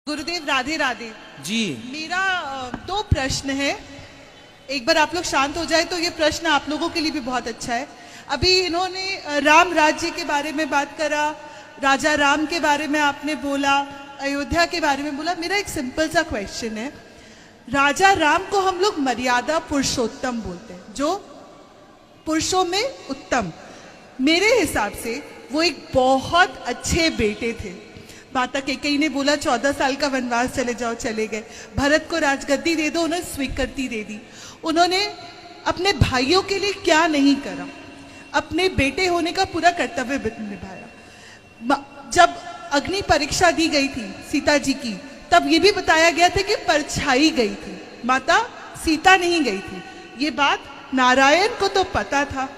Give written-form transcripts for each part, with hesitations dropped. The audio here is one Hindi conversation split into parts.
गुरुदेव राधे राधे जी। मेरा दो प्रश्न है। एक बार आप लोग शांत हो जाए तो ये प्रश्न आप लोगों के लिए भी बहुत अच्छा है। अभी इन्होंने राम राज्य के बारे में बात करा, राजा राम के बारे में आपने बोला, अयोध्या के बारे में बोला। मेरा एक सिंपल सा क्वेश्चन है, राजा राम को हम लोग मर्यादा पुरुषोत्तम बोलते हैं, जो पुरुषों में उत्तम। मेरे हिसाब से वो एक बहुत अच्छे बेटे थे। माता कैकेयी ने बोला 14 साल का वनवास चले जाओ, चले गए। भरत को राजगद्दी दे दो, उन्होंने स्वीकृति दे दी। उन्होंने अपने भाइयों के लिए क्या नहीं करा, अपने बेटे होने का पूरा कर्तव्य निभाया। जब अग्नि परीक्षा दी गई थी सीता जी की, तब ये भी बताया गया था कि परछाई गई थी, माता सीता नहीं गई थी। ये बात नारायण को तो पता था,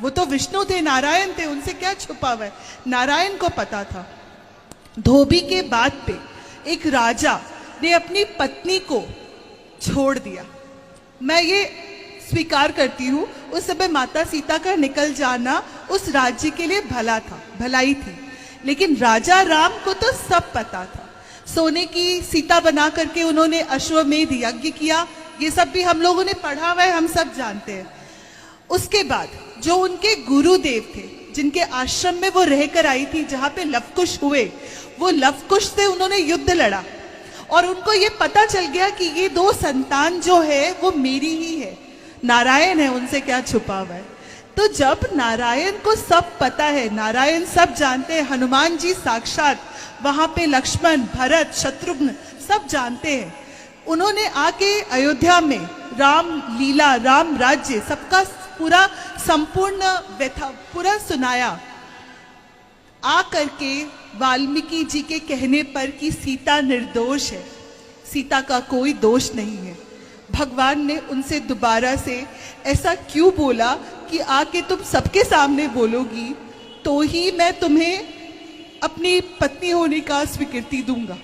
वो तो विष्णु थे, नारायण थे, उनसे क्या छुपा हुआ है, नारायण को पता था। धोबी के बाद पे एक राजा ने अपनी पत्नी को छोड़ दिया। मैं ये स्वीकार करती हूँ, उस समय माता सीता का निकल जाना उस राज्य के लिए भला था, भलाई थी। लेकिन राजा राम को तो सब पता था। सोने की सीता बना करके उन्होंने अश्वमेध यज्ञ किया, ये सब भी हम लोगों ने पढ़ा हुआ है, हम सब जानते हैं। उसके बाद जो उनके गुरुदेव थे, जिनके आश्रम में वो रहकर आई थी, जहां पे लवकुश हुए, वो लवकुश से उन्होंने युद्ध लड़ा और उनको ये पता चल गया कि ये दो संतान जो है वो मेरी ही है, नारायण है, उनसे क्या छुपा हुआ है। तो जब नारायण को सब पता है, नारायण सब जानते हैं, हनुमान जी साक्षात वहां पे, लक्ष्मण, भरत, शत्रुघ्न सब जानते हैं। उन्होंने आके अयोध्या में राम लीला, राम राज्य, सबका पूरा संपूर्ण व्यथा पूरा सुनाया। आ करके वाल्मीकि जी के कहने पर कि सीता निर्दोष है, सीता का कोई दोष नहीं है, भगवान ने उनसे दोबारा से ऐसा क्यों बोला कि आके तुम सबके सामने बोलोगी तो ही मैं तुम्हें अपनी पत्नी होने का स्वीकृति दूंगा।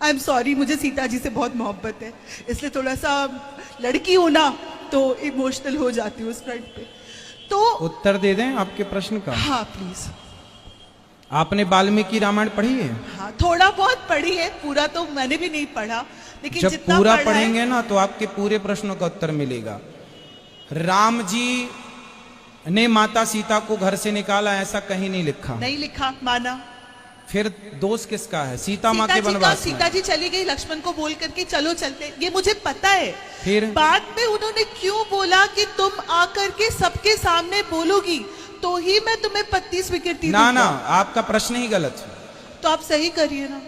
आई एम सॉरी, मुझे सीता जी से बहुत मोहब्बत है, इसलिए थोड़ा सा लड़की हूं ना तो इमोशनल हो जाती हूँ उस फ्रंट पे। तो उत्तर दे दें आपके प्रश्न का? हाँ प्लीज। आपने वाल्मीकि रामायण पढ़ी है? हाँ, थोड़ा बहुत पढ़ी है, पूरा तो मैंने भी नहीं पढ़ा, लेकिन जब जितना पूरा पढ़ा पढ़ेंगे ना तो आपके पूरे प्रश्नों का उत्तर मिलेगा। राम जी ने माता सीता को घर से निकाला, ऐसा कहीं नहीं लिखा। नहीं लिखा, माना। फिर दोष किसका है? सीता माँ के वनवास में। सीता जी चली गई लक्ष्मण को बोल करके चलो चलते, ये मुझे पता है। फिर बाद में उन्होंने क्यों बोला कि तुम आकर के सबके सामने बोलोगी तो ही मैं तुम्हें पत्नी स्वीकृति दूंगा? ना, आपका प्रश्न ही गलत है। तो आप सही करिए ना।